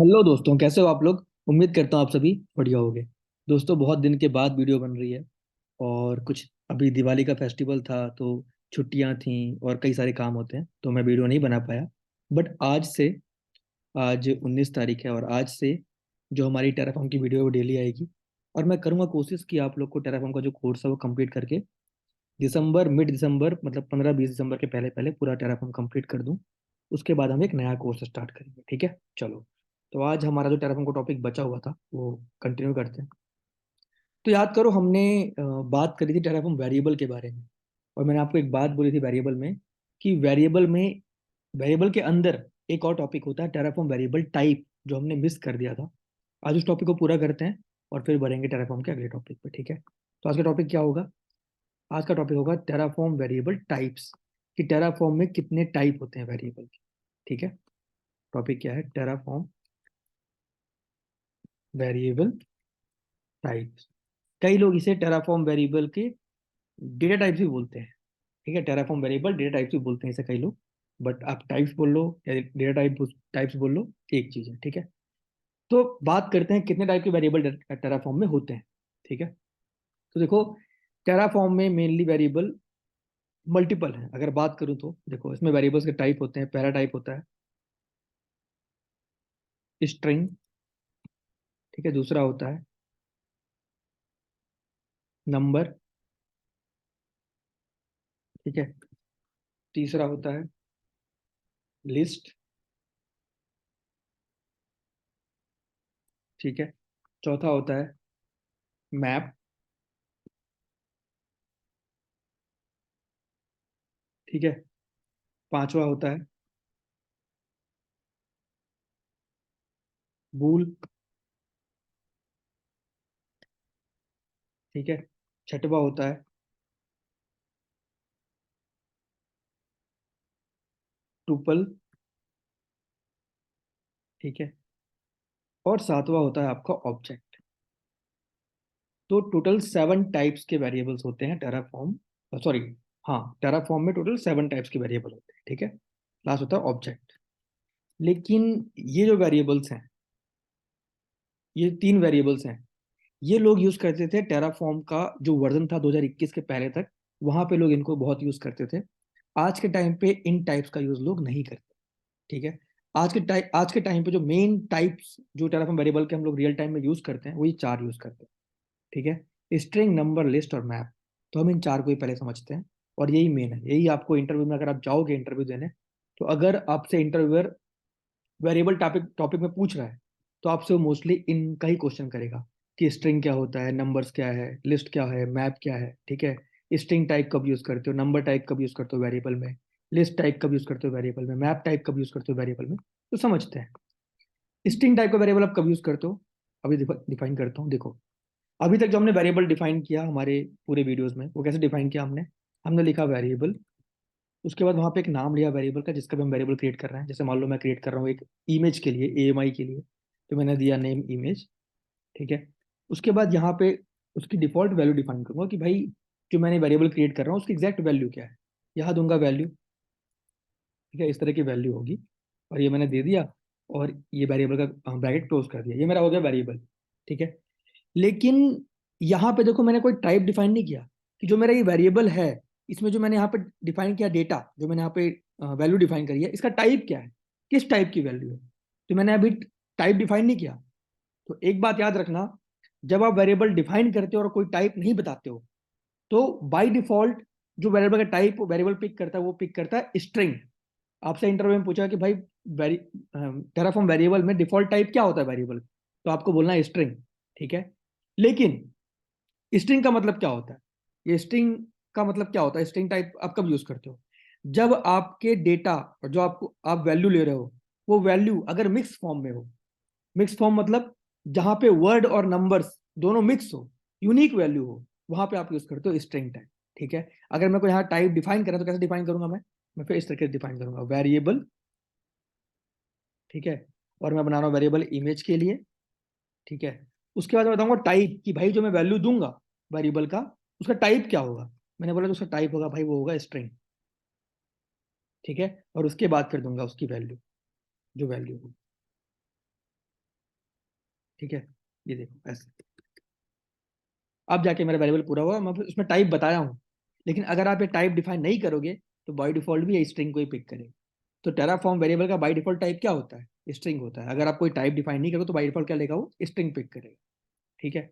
Hello दोस्तों, कैसे हो आप लोग। उम्मीद करता हूँ आप सभी बढ़िया होगे। दोस्तों, बहुत दिन के बाद वीडियो बन रही है। और कुछ अभी दिवाली का फेस्टिवल था तो छुट्टियां थी और कई सारे काम होते हैं तो मैं वीडियो नहीं बना पाया। बट आज 19 तारीख है और आज से जो हमारी टेराफॉर्म की वीडियो है वो डेली आएगी। और मैं करूँगा कोशिश कि आप लोग को टेराफॉर्म का जो कोर्स है वो कंप्लीट करके मिड दिसंबर मतलब 15-20 दिसंबर के पहले पहले पूरा टेराफॉर्म कंप्लीट कर दूं। उसके बाद हम एक नया कोर्स स्टार्ट करेंगे, ठीक है। चलो, तो आज हमारा जो टेराफॉर्म का टॉपिक बचा हुआ था वो कंटिन्यू करते हैं। तो याद करो, हमने बात करी थी टेराफॉर्म वेरिएबल के बारे में। और मैंने आपको एक बात बोली थी वेरिएबल में, कि वेरिएबल के अंदर एक और टॉपिक होता है टेराफॉर्म वेरिएबल टाइप, जो हमने मिस कर दिया था। आज उस टॉपिक को पूरा करते हैं और फिर बढ़ेंगे टेराफॉर्म के अगले टॉपिक पे, ठीक है। तो आज का टॉपिक क्या होगा? आज का टॉपिक होगा टेराफॉर्म वेरिएबल टाइप्स, कि टेराफॉर्म में कितने टाइप होते हैं वेरिएबल के, ठीक है। टॉपिक क्या है? Terraform variable types. कई लोग इसे टेराफॉर्म वेरिएबल के डेटा टाइप्स भी बोलते हैं, ठीक है। टेराफॉर्म वेरिएबल डेटा टाइप्स भी बोलते हैं इसे कई लोग। बट आप टाइप्स बोल लो या डेटा टाइप्स बोल लो, एक चीज है, ठीक है। तो बात करते हैं कितने टाइप के वेरिएबल टेराफॉर्म में होते हैं, ठीक है। तो देखो, टेराफॉर्म में मेनली वेरिएबल मल्टीपल है। अगर बात करूं तो देखो, इसमें वेरिएबल्स के टाइप होते हैं। पहला टाइप होता है स्ट्रिंग, ठीक है। दूसरा होता है नंबर, ठीक है। तीसरा होता है लिस्ट, ठीक है। चौथा होता है मैप, ठीक है। पांचवा होता है बूल, ठीक है। छठवा होता है टुपल, ठीक है। और सातवां होता है आपका ऑब्जेक्ट। तो टोटल 7 टाइप्स के वेरिएबल्स होते हैं टेराफॉर्म, सॉरी, हाँ, टेराफॉर्म में टोटल 7 टाइप्स के वेरिएबल होते हैं, ठीक है। लास्ट होता है ऑब्जेक्ट। लेकिन ये जो वेरिएबल्स हैं, ये 3 वेरिएबल्स हैं, ये लोग यूज करते थे टेराफॉर्म का जो वर्जन था 2021 के पहले तक। वहां पे लोग इनको बहुत यूज करते थे। आज के टाइम पे इन टाइप्स का यूज लोग नहीं करते, ठीक है। आज के टाइम पे जो मेन टाइप्स जो टेराफॉर्म वेरिएबल के हम लोग रियल टाइम में यूज करते हैं, वही 4 यूज करते हैं, ठीक है। स्ट्रिंग, नंबर, लिस्ट और मैप। तो हम इन 4 को ही पहले समझते हैं। और यही मेन है, यही आपको इंटरव्यू में, अगर आप जाओगे इंटरव्यू देने, तो अगर आपसे इंटरव्यूअर वेरिएबल टॉपिक टॉपिक में पूछ रहा है, तो आपसे वो मोस्टली इनका ही क्वेश्चन करेगा, कि स्ट्रिंग क्या होता है, नंबर्स क्या है, लिस्ट क्या है, मैप क्या है, ठीक है। स्ट्रिंग टाइप कब यूज करते हो, नंबर टाइप कब यूज करते हो वेरिएबल में, लिस्ट टाइप कब यूज करते हो वेरिएबल में, मैप टाइप कब यूज करते हो वेरिएबल में। तो समझते हैं स्ट्रिंग टाइप का वेरिएबल आप कब यूज करते हो। अभी डिफाइन करता हूँ, देखो। अभी तक जो हमने वेरिएबल डिफाइन किया हमारे पूरे वीडियोस में, वो कैसे डिफाइन किया हमने? हमने लिखा वेरिएबल, उसके बाद वहां पे एक नाम लिया वेरिएबल का जिसका भी हम वेरिएबल क्रिएट कर रहे हैं। जैसे मान लो मैं क्रिएट कर रहा हूँ एक इमेज के लिए, एएमआई के लिए, तो मैंने दिया नेम इमेज, ठीक है। उसके बाद यहाँ पे उसकी डिफॉल्ट वैल्यू डिफाइन करूंगा कि भाई जो मैंने वेरिएबल क्रिएट कर रहा हूँ उसकी एग्जैक्ट वैल्यू क्या है। यहाँ दूंगा वैल्यू, ठीक है। इस तरह की वैल्यू होगी। और ये मैंने दे दिया, और ये वेरिएबल का ब्रैकेट क्लोज कर दिया, ये मेरा हो गया वेरिएबल, ठीक है। लेकिन यहाँ पे देखो, मैंने कोई टाइप डिफाइन नहीं किया कि जो मेरा ये वेरिएबल है, इसमें जो मैंने यहाँ पे डिफाइन किया डेटा, जो मैंने यहाँ पे वैल्यू डिफाइन करी है, इसका टाइप क्या है, किस टाइप की वैल्यू है। तो मैंने अभी टाइप डिफाइन नहीं किया। तो एक बात याद रखना, जब आप वेरिएबल डिफाइन करते हो और कोई टाइप नहीं बताते हो, तो बाय डिफॉल्ट जो वेरिएबल का टाइप वेरिएबल पिक करता है वो पिक करता है स्ट्रिंग। आपसे इंटरव्यू में पूछा कि भाई वेरी टेराफॉर्म वेरिएबल में डिफॉल्ट टाइप क्या होता है वेरिएबल, तो आपको बोलना है स्ट्रिंग, ठीक है। लेकिन स्ट्रिंग का मतलब क्या होता है, ये स्ट्रिंग का मतलब क्या होता है, स्ट्रिंग टाइप आप कब यूज करते हो? जब आपके डेटा और जो आपको आप वैल्यू ले रहे हो, वो वैल्यू अगर मिक्स फॉर्म में हो। मिक्स फॉर्म मतलब जहां पे वर्ड और नंबर्स दोनों मिक्स हो, यूनिक वैल्यू हो, वहां पे आप यूज करते हो स्ट्रिंग टाइप, ठीक है। अगर मैं कोई यहाँ टाइप डिफाइन करें तो कैसे डिफाइन करूंगा मैं फिर इस तरीके से डिफाइन करूंगा वेरिएबल, ठीक है। और मैं बना रहा हूँ वेरिएबल इमेज के लिए, ठीक है। उसके बाद मैं बताऊंगा टाइप, कि भाई जो मैं वैल्यू दूंगा वेरिएबल का, उसका टाइप क्या होगा। मैंने बोला तो उसका टाइप होगा भाई, वो होगा स्ट्रिंग, ठीक है। और उसके बाद फिर दूंगा उसकी वैल्यू, जो वैल्यू होगी, ठीक है, ये देखो ऐसे। अब जाके मेरा वेरिएबल पूरा हुआ, मैं उसमें टाइप बताया हूँ। लेकिन अगर आप ये टाइप डिफाइन नहीं करोगे तो बाय डिफॉल्ट भी ये स्ट्रिंग को ही पिक करेगा। तो टेराफॉर्म वेरिएबल का बाय डिफॉल्ट टाइप क्या होता है? स्ट्रिंग होता है। अगर आप कोई टाइप डिफाइन नहीं करोगे तो बाय डिफॉल्ट क्या लेगा? वो स्ट्रिंग पिक करेगा। ठीक है,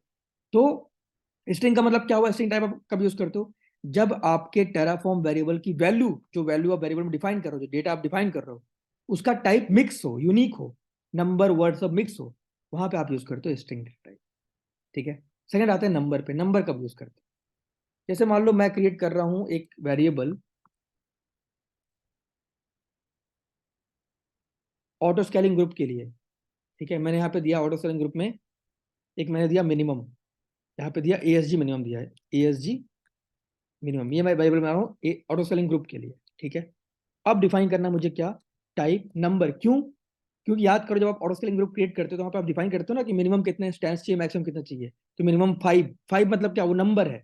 तो स्ट्रिंग का मतलब क्या हुआ? स्ट्रिंग टाइप आप कब यूज करते हो? जब आपके टेराफॉर्म वेरिएबल की वैल्यू, जो वैल्यू आप वेरिएबल में डिफाइन कर रहे हो, जो डेटा आप डिफाइन कर रहे हो, उसका टाइप मिक्स हो, यूनिक हो, नंबर वर्ड सब मिक्स हो, वहां पे आप यूज करते हो स्ट्रिंग टाइप। ठीक है। सेकंड आते हैं नंबर पे। नंबर कब यूज करते हैं? जैसे मान लो मैं क्रिएट कर रहा हूं एक वेरिएबल ऑटो स्केलिंग ग्रुप के लिए। ठीक है, मैंने यहाँ पे दिया ऑटो स्केलिंग ग्रुप में, एक मैंने दिया मिनिमम, यहाँ पे दिया एएसजी मिनिमम दिया है, एएसजी मिनिमम, ये मैं वेरिएबल बना रहा हूँ ऑटो स्केलिंग ग्रुप के लिए। ठीक है, अब डिफाइन करना मुझे क्या? Type number. क्यों? क्योंकि याद करो, जब आप ऑटो स्केलिंग ग्रुप क्रिएट करते हो तो वहाँ पे आप डिफाइन करते हो ना कि मिनिमम कितने स्टैंड्स चाहिए, मैक्सिमम कितना चाहिए। तो मिनिमम 5, 5 मतलब क्या? वो नंबर है।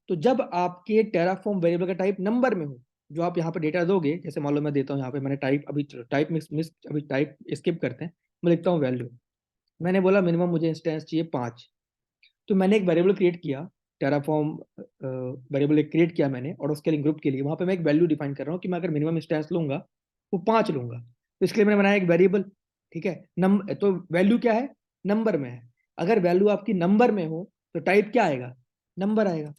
तो जब आपके टेराफॉर्म वेरिएबल का टाइप नंबर में हो, जो आप यहाँ पे डेटा दोगे, जैसे मान लो मैं देता हूँ यहाँ पे, मैंने टाइप अभी टाइप मिक्स मिस अभी टाइप स्किप करते हैं, मैं लिखता हूँ वैल्यू। मैंने बोला मिनिमम मुझे इंस्टेंस चाहिए 5। तो मैंने एक वेरिएबल क्रिएट किया, टेराफॉर्म वेरिएबल एक क्रिएट किया मैंने ऑटो स्केलिंग ग्रुप के लिए। वहां पे मैं एक वैल्यू डिफाइन कर रहा हूँ कि मैं अगर मिनिमम इंस्टेंस लूंगा वो 5 लूंगा। तो इसके लिए मैंने बनाया एक वेरिएबल। ठीक है, तो वैल्यू क्या है? नंबर में है। अगर वैल्यू आपकी नंबर में हो तो टाइप क्या आएगा? नंबर आएगा,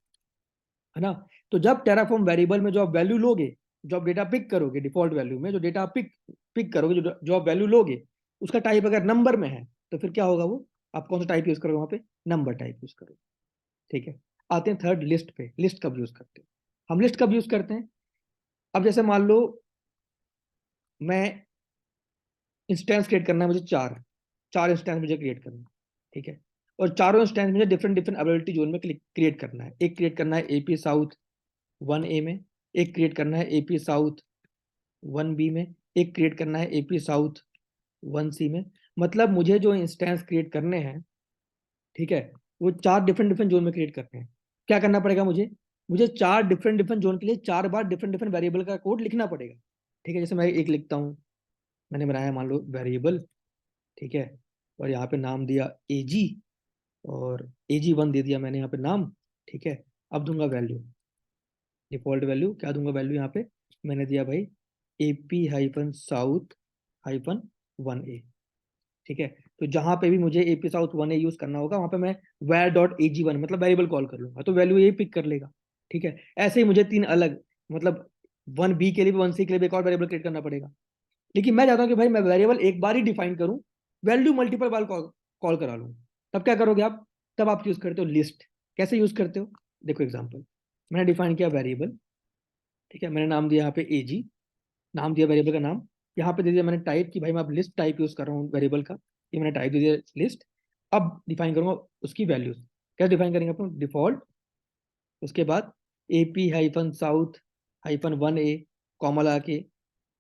है ना? तो जब टेराफॉर्म वेरिएबल में जो आप वैल्यू लोगे, जो आप डेटा पिक करोगे, डिफॉल्ट वैल्यू में जो डेटा आप पिक पिक करोगे, जो आप वैल्यू लोगे, उसका टाइप अगर नंबर में है तो फिर क्या होगा? वो आप कौन सा टाइप यूज करोगे वहां पे? नंबर टाइप यूज करोगे। ठीक है, आते हैं थर्ड लिस्ट पे। लिस्ट कब यूज करते हैं? हम लिस्ट कब यूज करते हैं? अब जैसे मान लो मैं इंस्टेंस क्रिएट करना है मुझे, चार चार इंस्टेंस मुझे क्रिएट करना है। ठीक है, और चारों इंस्टेंस मुझे डिफरेंट डिफरेंट अवेलेबिलिटी जोन में क्रिएट करना है। एक क्रिएट करना है एपी साउथ 1A में, एक क्रिएट करना है एपी साउथ 1B में, एक क्रिएट करना है एपी साउथ 1C में। मतलब मुझे जो इंस्टेंस क्रिएट करने हैं, ठीक है, वो चार डिफरेंट डिफरेंट जोन में क्रिएट करने हैं। क्या करना पड़ेगा मुझे? मुझे चार डिफरेंट डिफरेंट जोन के लिए 4 बार डिफरेंट डिफरेंट वेरिएबल का कोड लिखना पड़ेगा। ठीक है, जैसे मैं एक लिखता हूँ, मैंने बनाया मान लो वेरिएबल, ठीक है, और यहाँ पे नाम दिया एजी, और AG1 दे दिया मैंने यहाँ पे नाम। ठीक है, अब दूंगा वैल्यू, डिफॉल्ट वैल्यू क्या दूंगा? वैल्यू यहाँ पे मैंने दिया भाई AP-South-1A। ठीक है, तो जहां पे भी मुझे AP South 1A यूज करना होगा वहां पे मैं var.ag1 मतलब वेरिएबल कॉल कर लूंगा, तो वैल्यू ये पिक कर लेगा। ठीक है, ऐसे ही मुझे तीन अलग, मतलब 1B के लिए भी 1C के लिए भी एक और वेरिएबल क्रिएट करना पड़ेगा। लेकिन मैं चाहता हूँ कि भाई मैं वेरिएबल एक बार ही डिफाइन करूँ, वैल्यू मल्टीपल बार कॉल करा लूँ। तब क्या करोगे आप? तब आप यूज करते हो लिस्ट। कैसे यूज करते हो? देखो एग्जाम्पल, मैंने डिफाइन किया वेरिएबल। ठीक है, मैंने नाम दिया यहाँ पे एजी, नाम दिया वेरिएबल का नाम। यहाँ पे दे दिया मैंने टाइप की, भाई मैं अब लिस्ट टाइप यूज कर रहा हूँ वेरिएबल का, ये मैंने टाइप दे दिया लिस्ट। अब डिफाइन करूंगा उसकी वैल्यूज। कैसे डिफाइन करेंगे अपन? डिफॉल्ट, उसके बाद AP-South-1A कॉमा लगा के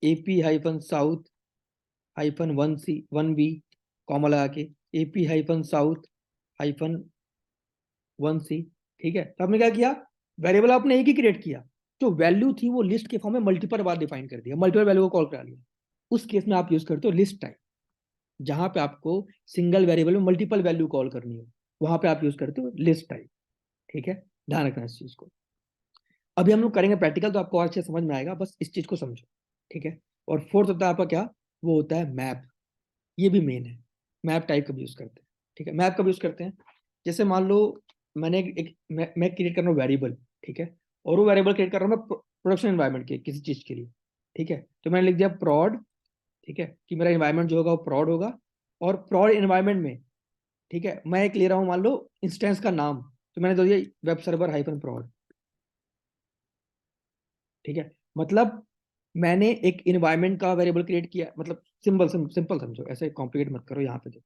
AP-South-1C 1B कॉमा लगा के AP-South-1C। ठीक है, तो आपने क्या किया? वेरिएबल आपने एक ही क्रिएट किया, जो वैल्यू थी वो लिस्ट के फॉर्म में मल्टीपल बार डिफाइन कर दिया, मल्टीपल वैल्यू को कॉल करा लिया। उस केस में आप यूज करते हो लिस्ट टाइप। जहां पे आपको सिंगल वेरिएबल में मल्टीपल वैल्यू कॉल करनी हो, वहां पे आप यूज करते हो लिस्ट टाइप। ठीक है, ध्यान रखना इस चीज को। अभी हम लोग करेंगे प्रैक्टिकल, तो आपको अच्छे समझ में आएगा, बस इस चीज को समझो। ठीक है, और फोर्थ होता है आपका क्या? वो होता है मैप। ये भी मेन है। मैप टाइप कब यूज करते हैं? ठीक है, मैप कब यूज करते हैं? जैसे मान लो मैंने मैं क्रिएट कर रहा हूँ वेरिएबल। ठीक है, और वो वेरिएबल क्रिएट कर रहा हूँ मैं प्रोडक्शन एनवायरनमेंट के किसी चीज के लिए। ठीक है, तो मैंने लिख दिया prod। ठीक है, कि मेरा एनवायरनमेंट जो होगा वो prod होगा, और prod एनवायरनमेंट में, ठीक है, मैं एक ले रहा हूँ मान लो इंस्टेंस का नाम, तो मैंने दे दिया वेब सर्वर हाइफन prod। ठीक है, मतलब मैंने एक इन्वायरमेंट का वेरिएबल क्रिएट किया, मतलब सिंपल सिंपल समझो, ऐसे कॉम्प्लिकेट मत करो। यहाँ पे देखो,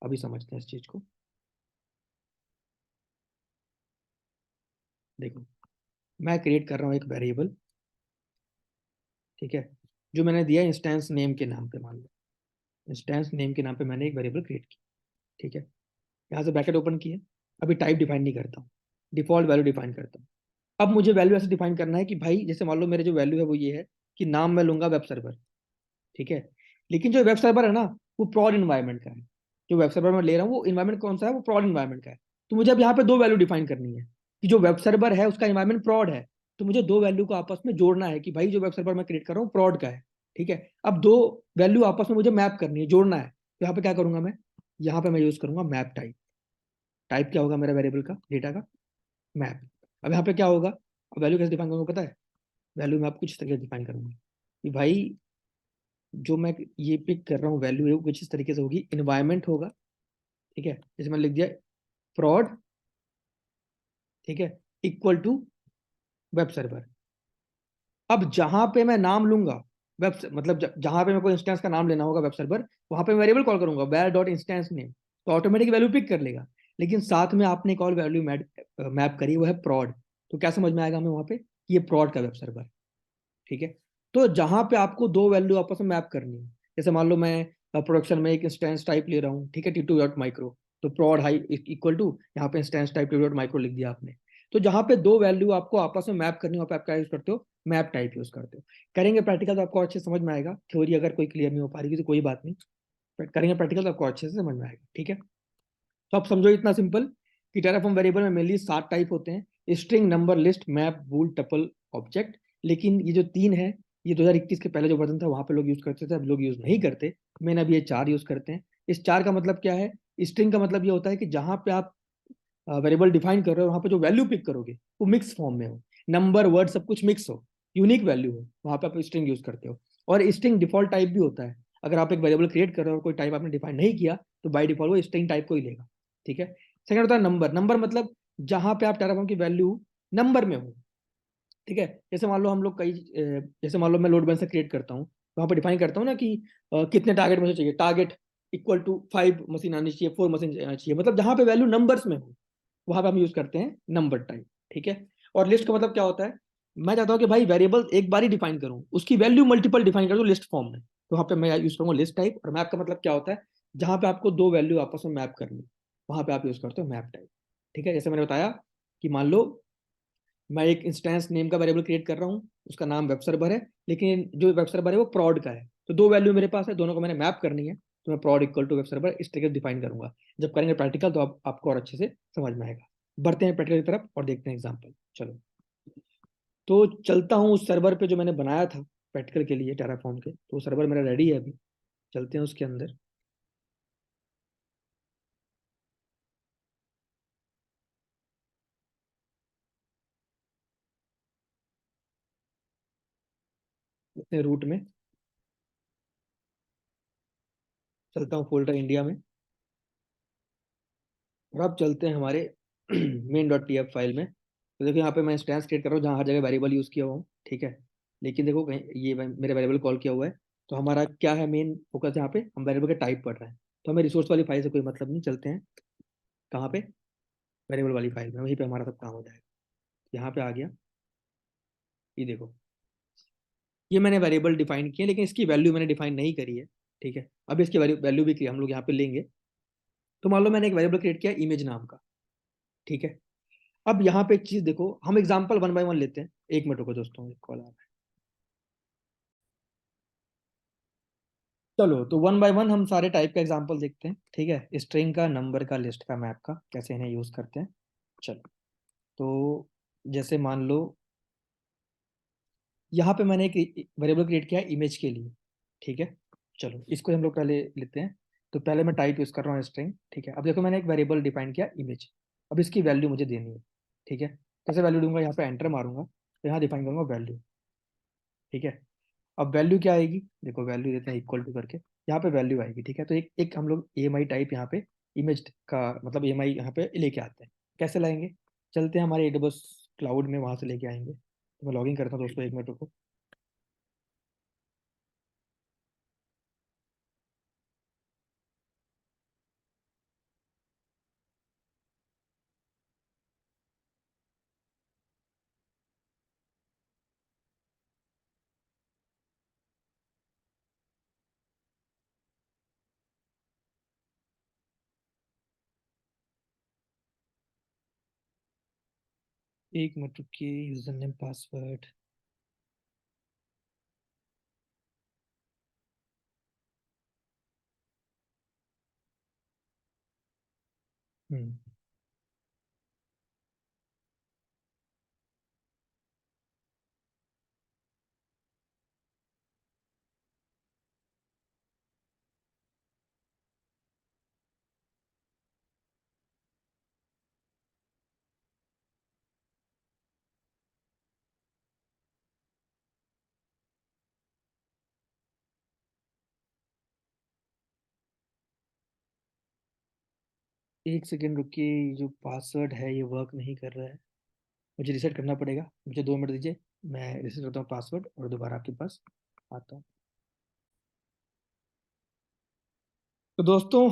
अभी समझते हैं इस चीज को। देखो, मैं क्रिएट कर रहा हूँ एक वेरिएबल। ठीक है, जो मैंने दिया इंस्टेंस नेम के नाम पे, मान लो इंस्टेंस नेम के नाम पे मैंने एक वेरिएबल क्रिएट किया। ठीक है, यहाँ से ब्रैकेट ओपन किए, अभी टाइप डिफाइन नहीं करता हूँ, डिफॉल्ट वैल्यू डिफाइन करता हूँ। अब मुझे वैल्यू ऐसे डिफाइन करना है कि भाई जैसे मान लो मेरे जो वैल्यू है वो ये है कि नाम मैं लूंगा वेब सर्वर। ठीक है, लेकिन जो वेब सर्वर है ना, वो prod एनवायरनमेंट का है। जो वेब सर्वर मैं ले रहा हूँ वो इन्वायरमेंट कौन सा है, वो प्रॉड इन्वायरमेंट का है। तो मुझे अब यहाँ पे दो वैल्यू डिफाइन करनी है कि जो वेब सर्वर है उसका इन्वायरमेंट प्रॉड है, तो मुझे दो वैल्यू को आपस में जोड़ना है कि भाई जो वेब सर्वर मैं क्रिएट कर रहा हूँ प्रॉड का है। ठीक है, अब दो वैल्यू आपस में मुझे मैप करनी है, जोड़ना है। तो यहाँ पे क्या करूंगा मैं, यहाँ पे मैं यूज करूंगा मैप टाइप। टाइप क्या होगा मेरा वेरिएबल का, डेटा का, मैप। अब यहाँ पे क्या होगा, अब वैल्यू कैसे डिफाइन करूंगा पता है, वैल्यू मैं आपको कुछ तरीके से डिफाइन करूंगा कि भाई जो मैं ये पिक कर रहा हूँ वैल्यू है वो कुछ इस तरीके से होगी, इन्वायरमेंट होगा। ठीक है, जैसे मैंने लिख दिया प्रॉड, ठीक है, इक्वल टू वेब सर्वर। अब जहां पे मैं नाम लूंगा वेब, मतलब जहां पे मेरे को इंस्टेंस का नाम लेना होगा वेब सर्वर, वहां पे वेरिएबल कॉल करूंगा वेर डॉट इंस्टेंस नेम, तो ऑटोमेटिक वैल्यू पिक कर लेगा। लेकिन साथ में आपने एक और वैल्यू मैप करी, वो है प्रॉड। तो क्या समझ में आएगा हमें वहां पे कि ये प्रॉड का वेब सर्वर है। ठीक है, तो जहां पे आपको दो वैल्यू आपस में मैप करनी है, जैसे मान लो मैं प्रोडक्शन में एक इंस्टेंस टाइप ले रहा हूँ, ठीक है, टी टू डॉट माइक्रो, तो प्रॉड हाई इक्वल टू, यहाँ पे instance type T dot micro लिख दिया आपने। तो जहां पे दो वैल्यू आपको आपस में मैप करनी हो, वहाँ पे आप क्या यूज करते हो, मैप टाइप यूज करते हो। करेंगे प्रैक्टिकल तो आपको अच्छे से समझ में आएगा, थ्योरी अगर कोई क्लियर नहीं हो पा रही तो कोई बात नहीं, but करेंगे प्रैक्टिकल तो आपको अच्छे से समझ में आएगा। ठीक है, तो आप समझो इतना सिंपल कि टेराफॉर्म वेरिएबल में मेनली 7 टाइप होते हैं, स्ट्रिंग, नंबर, लिस्ट, मैप, बूल, टपल, ऑब्जेक्ट। लेकिन ये जो तीन है, ये 2021 के पहले जो वर्जन था वहां पे लोग यूज करते थे, अब लोग यूज नहीं करते। मैंने अब ये 4 यूज करते हैं। इस 4 का मतलब क्या है, स्ट्रिंग का मतलब ये होता है कि जहां पे आप वेरिएबल डिफाइन कर रहे हो वहां पे जो वैल्यू पिक करोगे वो मिक्स फॉर्म में हो, नंबर वर्ड सब कुछ मिक्स हो, यूनिक वैल्यू हो, वहां पे आप स्ट्रिंग यूज करते हो। और स्ट्रिंग डिफॉल्ट टाइप भी होता है, अगर आप एक वेरिएबल क्रिएट कर रहे हो और कोई टाइप आपने डिफाइन नहीं किया तो बाय डिफॉल्ट वो स्ट्रिंग टाइप को ही लेगा। ठीक है, सेकंड होता है नंबर। नंबर मतलब जहां पे आप टेराफॉर्म की वैल्यू नंबर में हो। ठीक है, जैसे मान लो हम लोग जैसे मान लो मैं लोड बैलेंसर क्रिएट करता हूँ, वहां पर डिफाइन करता हूँ ना कि कितने टारगेट मुझे चाहिए, टारगेट इक्वल टू 5 मशीन आनी चाहिए, 4 मशीन आनी चाहिए, मतलब जहां पे वैल्यू नंबर्स में हो वहां पे हम यूज करते हैं नंबर टाइप। ठीक है, और लिस्ट का मतलब क्या होता है, मैं चाहता हूँ कि भाई वेरिएबल एक बार ही डिफाइन करूँ, उसकी वैल्यू मल्टीपल डिफाइन कर दूँ लिस्ट फॉर्म में, तो वहां पे मैं यूज करूंगा लिस्ट टाइप। और मैप का मतलब क्या होता है, जहां पे आपको दो वैल्यू आपस में मैप करनी, वहां पे आप यूज करते हो मैप टाइप। ठीक है, जैसे मैंने बताया कि मान लो मैं एक इंस्टेंस नेम का वेरिएबल क्रिएट कर रहा हूँ, उसका नाम वेब सर्वर है, लेकिन जो वेब सर्वर है वो प्रॉड का है, तो दो वैल्यू मेरे पास है, दोनों को मैंने मैप करनी है, तो मैं प्रॉड इक्वल टू वेब सर्वर इस तरीके से डिफाइन करूंगा। जब करेंगे प्रैक्टिकल तो आपको और अच्छे से समझ में आएगा। बढ़ते हैं प्रैक्टिकल की तरफ और देखते हैं एग्जाम्पल। चलो, तो चलता हूँ उस सर्वर पे जो मैंने बनाया था प्रैक्टिकल के लिए टेराफॉर्म के, तो सर्वर मेरा रेडी है अभी, चलते हैं उसके अंदर। अपने रूट में चलता हूँ, फोल्डर इंडिया में, और अब चलते हैं हमारे main dot T F file में। तो देखो यहाँ पे मैं इंस्टेंस क्रिएट कर रहा हूँ जहाँ हर जगह वेरिएबल यूज़ किया हुआ हूँ। ठीक है, लेकिन देखो कहीं ये मेरे वेरिएबल कॉल किया हुआ है, तो हमारा क्या है, मेन फोकस यहाँ पे हम वेरिएबल का टाइप पढ़ रहे हैं, तो हमें रिसोर्स वाली फाइल से कोई मतलब नहीं। चलते हैं कहाँ पे, वेरिएबल वाली फाइल में, वहीं पे हमारा सब काम हो जाएगा। यहाँ पे आ गया, ये देखो ये मैंने वेरिएबल डिफाइन किया, लेकिन इसकी वैल्यू मैंने डिफाइन नहीं करी है। ठीक है, अब इसकी वैल्यू भी हम लोग यहाँ पे लेंगे। तो मान लो मैंने एक वेरिएबल क्रिएट किया इमेज नाम का। ठीक है, अब यहाँ पे एक चीज देखो, हम एग्जांपल वन बाय वन लेते हैं। एक मिनट रुको दोस्तों, एक कॉल आ रहा है। चलो, तो वन बाय वन हम सारे टाइप का एग्जांपल देखते हैं। ठीक है, स्ट्रिंग का, नंबर का, लिस्ट का, मैप का, कैसे इन्हें यूज करते हैं। चलो, तो जैसे मान लो यहाँ पे मैंने एक वेरिएबल क्रिएट किया है इमेज के लिए। ठीक है, चलो इसको हम लोग पहले लेते हैं। तो पहले मैं टाइप यूज कर रहा हूँ स्ट्रिंग। ठीक है, अब देखो मैंने एक वेरिएबल डिफाइन किया इमेज, अब इसकी वैल्यू मुझे देनी है। ठीक है, कैसे वैल्यू दूंगा, यहाँ पे एंटर मारूंगा तो यहाँ डिफाइन करूंगा वैल्यू। ठीक है, अब वैल्यू क्या आएगी, देखो वैल्यू देते हैं इक्वल टू करके, यहाँ पे वैल्यू आएगी। ठीक है, तो एक हम लोग ई एम आई टाइप यहाँ पे इमेज का मतलब ई एम आई यहाँ पे लेके आते हैं। कैसे लाएंगे, चलते हैं हमारे AWS क्लाउड में, वहां से लेके आएंगे। तो मैं लॉगिन करता हूँ दोस्तों, एक मिनट रुको। एक मिनट रुकिए, यूजर नेम पासवर्ड। हम्म। एक सेकेंड रुकिए, ये जो पासवर्ड है ये वर्क नहीं कर रहा है, मुझे रिसेट करना पड़ेगा, मुझे 2 मिनट दीजिए, मैं रिसेट करता हूँ पासवर्ड और दोबारा आपके पास आता हूँ। तो दोस्तों,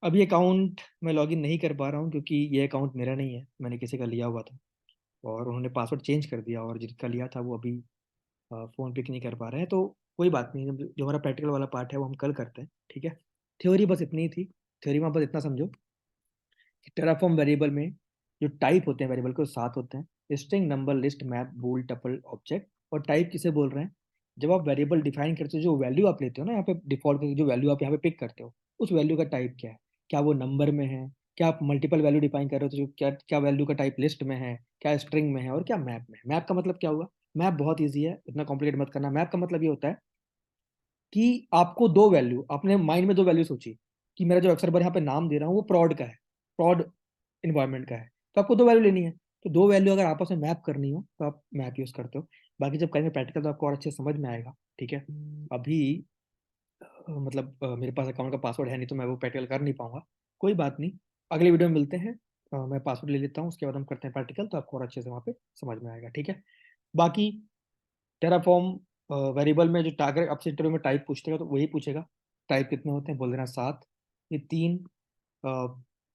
अभी अकाउंट मैं लॉगिन नहीं कर पा रहा हूँ क्योंकि ये अकाउंट मेरा नहीं है, मैंने किसी का लिया हुआ था और उन्होंने पासवर्ड चेंज कर दिया, और जिसका लिया था वो अभी फ़ोन पिक नहीं कर पा रहे हैं। तो कोई बात नहीं, जो हमारा प्रैक्टिकल वाला पार्ट है वो हम कल करते हैं, ठीक है। थ्योरी बस इतनी ही थी। थ्योरी में आप बस इतना समझो कि टेराफॉर्म वेरिएबल में जो टाइप होते हैं वेरिएबल के, वो 7 होते हैं: स्ट्रिंग, नंबर, लिस्ट, मैप, बूल, टपल, ऑब्जेक्ट। और टाइप किसे बोल रहे हैं? जब आप वेरिएबल डिफाइन करते हो, जो वैल्यू आप लेते हो ना यहाँ पे डिफॉल्ट जो वैल्यू आप यहाँ पे पिक करते हो, उस वैल्यू का टाइप क्या है? क्या वो नंबर में है? क्या आप मल्टीपल वैल्यू डिफाइन कर रहे हो तो जो क्या क्या वैल्यू का टाइप लिस्ट में है, क्या स्ट्रिंग में है, और क्या मैप में है? मैप का मतलब क्या हुआ? मैप बहुत ईजी है, इतना कॉम्प्लिकेट मत करना। मैप का मतलब ये होता है कि आपको दो वैल्यू, आपने माइंड में दो वैल्यू सोची कि मेरा जो अक्षर बार यहाँ पे नाम दे रहा हूँ वो प्रॉड का है, प्रॉड इन्वायरमेंट का है, तो आपको दो वैल्यू लेनी है। तो दो वैल्यू अगर आपस में मैप करनी हो तो आप मैप यूज करते हो। बाकी जब करेंगे प्रैक्टिकल तो आपको और अच्छे से समझ में आएगा, ठीक है। अभी मतलब मेरे पास अकाउंट का पासवर्ड है नहीं तो मैं वो प्रैक्टिकल कर नहीं पाऊंगा। कोई बात नहीं, अगले वीडियो में मिलते हैं। मैं पासवर्ड ले लेता हूँ, उसके बाद हम करते हैं प्रैक्टिकल, तो आपको और अच्छे से वहाँ पे समझ में आएगा, ठीक है। बाकी टेराफॉर्म वेरिएबल में जो टारगेट आपसे इंटरव्यू में टाइप पूछेगा तो वही पूछेगा। टाइप कितने होते हैं? बोल देना 7। ये तीन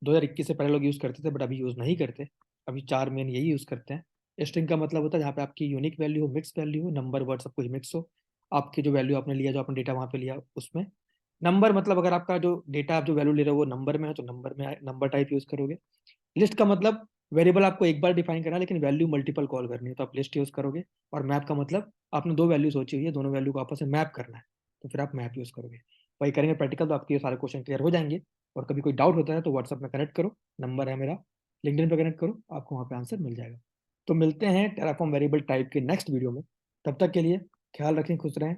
2021 से पहले लोग यूज़ करते थे बट अभी यूज़ नहीं करते। अभी 4 मेन यही यूज़ करते हैं। स्ट्रिंग का मतलब होता है जहाँ पे आपकी यूनिक वैल्यू हो, मिक्स वैल्यू हो, नंबर वर्ड सब कुछ मिक्स हो, आपकी जो वैल्यू आपने लिया, जो आपने डेटा वहाँ पे लिया उसमें। नंबर मतलब अगर आपका जो डेटा आप जो वैल्यू ले रहे हो वो नंबर में है तो नंबर में नंबर टाइप यूज़ करोगे। लिस्ट का मतलब वेरिएबल आपको एक बार डिफाइन करना है लेकिन वैल्यू मल्टीपल कॉल करनी है तो आप लिस्ट यूज करोगे। और मैप का मतलब आपने दो वैल्यू सोची हुई है, दोनों वैल्यू को आपस में मैप करना है, तो फिर आप मैप यूज करोगे। वही करेंगे प्रैक्टिकल तो आपके ये सारे क्वेश्चन क्लियर हो जाएंगे। और कभी कोई डाउट होता है तो व्हाट्सअप में कनेक्ट करो, नंबर है मेरा, लिंक्डइन पे कनेक्ट करो, आपको वहाँ पे आंसर मिल जाएगा। तो मिलते हैं टेराफॉर्म वेरिएबल टाइप के नेक्स्ट वीडियो में। तब तक के लिए ख्याल रखें, खुश रहें।